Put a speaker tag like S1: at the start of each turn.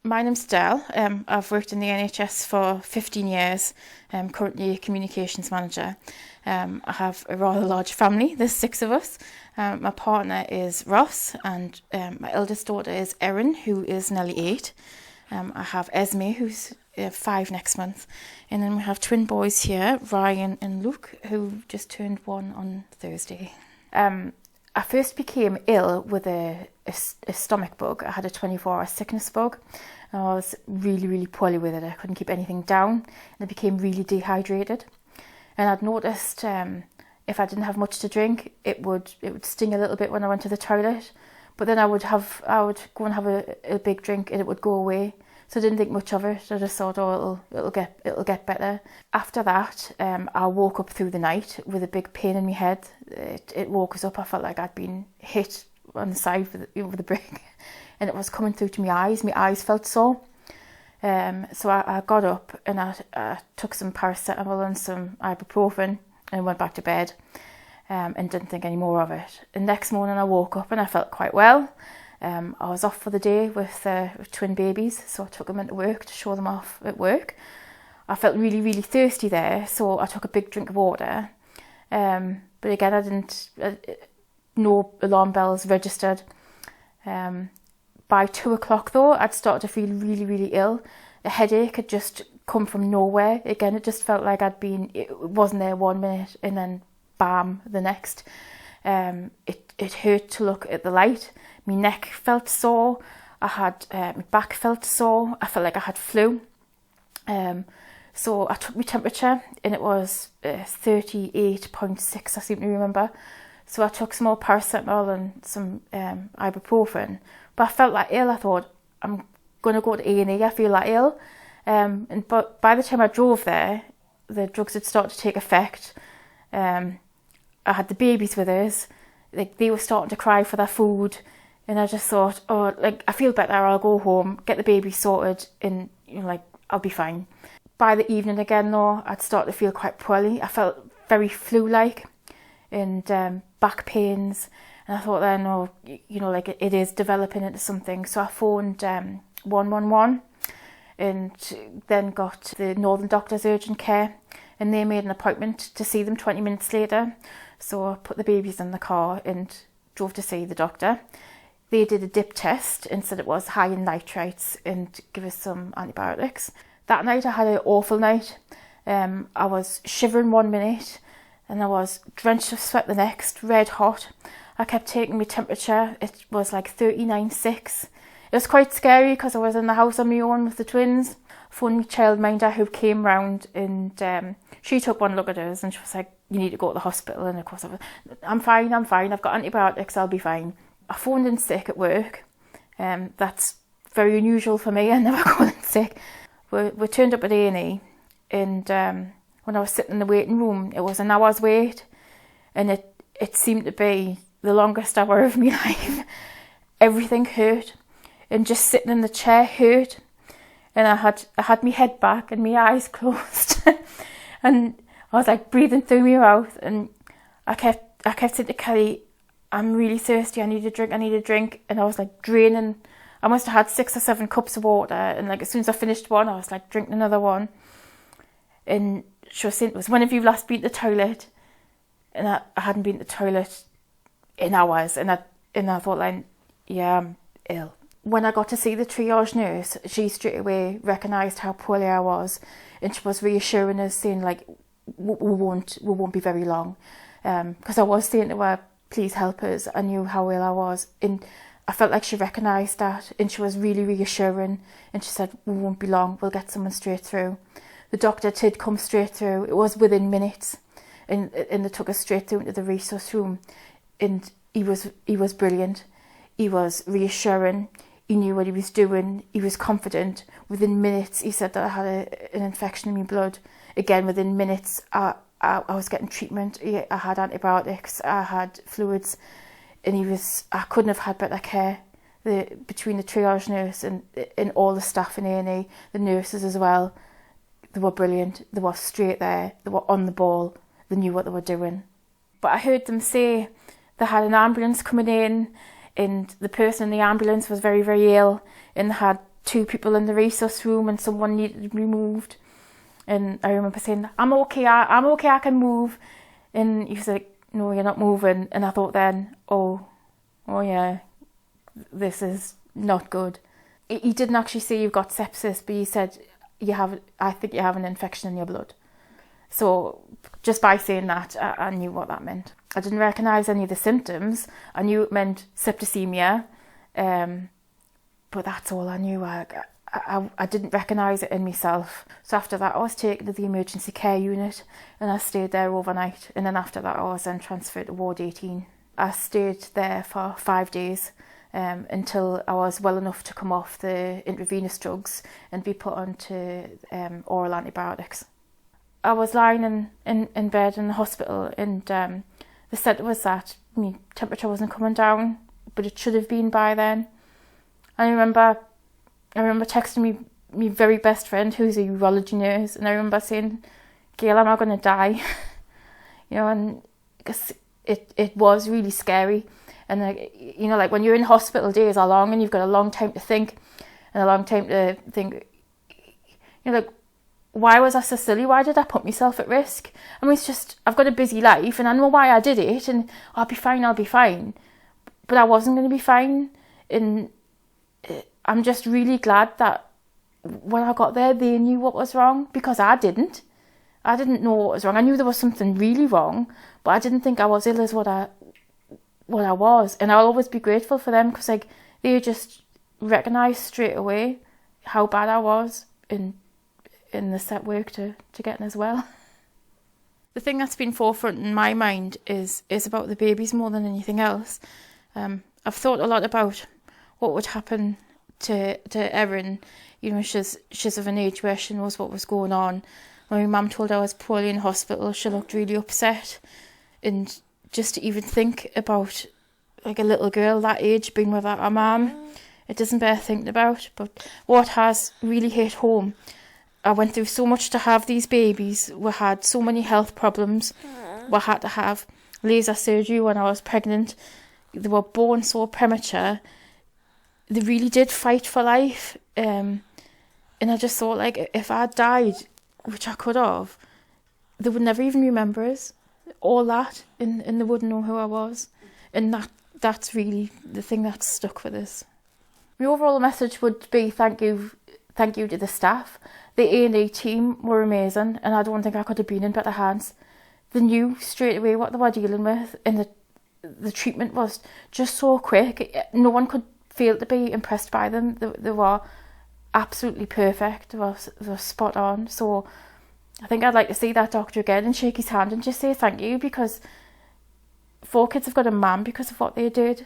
S1: My name's Adele. I've worked in the NHS for 15 years. I'm currently a communications manager. I have a rather large family. There's 6 of us. My partner is Ross, and my eldest daughter is Erin, who is nearly 8. I have Esme, who's 5 next month. And then we have twin boys here, Ryan and Luke, who just turned 1 on Thursday. I first became ill with a stomach bug. I had a 24-hour sickness bug. And I was really, really poorly with it. I couldn't keep anything down, and I became really dehydrated. And I'd noticed if I didn't have much to drink, it would sting a little bit when I went to the toilet. But then I would go and have a big drink, and it would go away. So I didn't think much of it. I just thought, oh, it'll get better. After that, I woke up through the night with a big pain in my head. It woke us up. I felt like I'd been hit on the side with a brick, and it was coming through to my eyes. My eyes felt sore. So I got up and I took some paracetamol and some ibuprofen and went back to bed, and didn't think any more of it. The next morning I woke up and I felt quite well. I was off for the day with twin babies, so I took them into work to show them off at work. I felt really, really thirsty there, so I took a big drink of water. But again, no alarm bells registered. By 2 o'clock though, I'd started to feel really, really ill. A headache had just come from nowhere. Again, it just felt like it wasn't there 1 minute and then bam, the next. It hurt to look at the light. My neck felt sore. My back felt sore. I felt like I had flu. So I took my temperature and it was 38.6, I seem to remember. So I took some more paracetamol and some ibuprofen. But I felt like ill. I thought, I'm going to go to A&E. I feel like ill. But by the time I drove there, the drugs had started to take effect. I had the babies with us. Like, they were starting to cry for their food. And I just thought, I feel better. I'll go home, get the baby sorted, and I'll be fine. By the evening again, though, I'd start to feel quite poorly. I felt very flu-like and back pains. And I thought then, it is developing into something. So I phoned 111 and then got the Northern Doctors Urgent Care, and they made an appointment to see them 20 minutes later. So I put the babies in the car and drove to see the doctor. They did a dip test and said it was high in nitrites and give us some antibiotics. That night I had an awful night. I was shivering 1 minute and I was drenched with sweat the next, red hot. I kept taking my temperature. It was like 39.6. It was quite scary because I was in the house on my own with the twins. Phoned my childminder who came round, and she took one look at us and she was like, you need to go to the hospital. And of course I'm fine, I've got antibiotics, I'll be fine. I phoned in sick at work. That's very unusual for me. I never go in sick. We turned up at A&E, and when I was sitting in the waiting room, it was an hour's wait, and it seemed to be the longest hour of my life. Everything hurt, and just sitting in the chair hurt, and I had my head back and my eyes closed, and I was like breathing through my mouth, and I kept saying to Kelly, I'm really thirsty, I need a drink, and I was like draining. I must have had 6 or 7 cups of water, and like as soon as I finished one, I was like drinking another one. And she was saying, when have you last been to the toilet? And I hadn't been to the toilet in hours, and I thought, like, yeah, I'm ill. When I got to see the triage nurse, she straight away recognised how poorly I was, and she was reassuring us, saying like, we won't be very long, because I was saying to her, please help us. I knew how ill I was, and I felt like she recognised that, and she was really reassuring, and she said, we won't be long, we'll get someone straight through. The doctor did come straight through. It was within minutes, and they took us straight through into the resource room, and he was brilliant. He was reassuring. He knew what he was doing. He was confident. Within minutes, he said that I had an infection in my blood. Again, within minutes, I was getting treatment. I had antibiotics. I had fluids, and I couldn't have had better care. Between the triage nurse and all the staff in A&E, the nurses as well, they were brilliant. They were straight there. They were on the ball. They knew what they were doing. But I heard them say they had an ambulance coming in, and the person in the ambulance was very, very ill, and they had 2 people in the resus room and someone needed to be moved. And I remember saying, I'm okay, I can move. And he was like, no, you're not moving. And I thought then, oh yeah, this is not good. He didn't actually say you've got sepsis, but he said, I think you have an infection in your blood. So just by saying that, I knew what that meant. I didn't recognise any of the symptoms. I knew it meant septicaemia, but that's all I knew. I didn't recognise it in myself. So after that, I was taken to the emergency care unit and I stayed there overnight. And then after that, I was then transferred to Ward 18. I stayed there for 5 days until I was well enough to come off the intravenous drugs and be put onto oral antibiotics. I was lying in bed in the hospital, and they said it was that my temperature wasn't coming down, but it should have been by then. I remember texting my very best friend, who's a urology nurse, and I remember saying, Gail, am I going to die? And because it was really scary. And like when you're in hospital, days are long and you've got a long time to think and a long time to think, like, why was I so silly? Why did I put myself at risk? I mean, it's just, I've got a busy life and I know why I did it, and I'll be fine. But I wasn't going to be fine. And I'm just really glad that when I got there, they knew what was wrong, because I didn't. I didn't know what was wrong. I knew there was something really wrong, but I didn't think I was ill as what I was. And I'll always be grateful for them, because like they just recognised straight away how bad I was, and they set work to get in as well. The thing that's been forefront in my mind is about the babies more than anything else. I've thought a lot about what would happen to Erin. She's of an age where she knows what was going on. When my mum told her I was poorly in hospital, she looked really upset. And just to even think about like a little girl that age being without her mum, it doesn't bear thinking about. But what has really hit home, I went through so much to have these babies. We had so many health problems. We had to have laser surgery when I was pregnant. They were born so premature. They really did fight for life. And I just thought, like, if I died, which I could have, they would never even remember us. All that, and they wouldn't know who I was. And that's really the thing that's stuck with us. My overall message would be thank you to the staff. The A&E team were amazing, and I don't think I could have been in better hands. They knew straight away what they were dealing with, and the treatment was just so quick. No one could fail to be impressed by them. They were absolutely perfect. They were spot on. So I think I'd like to see that doctor again and shake his hand and just say thank you, because 4 kids have got a mum because of what they did.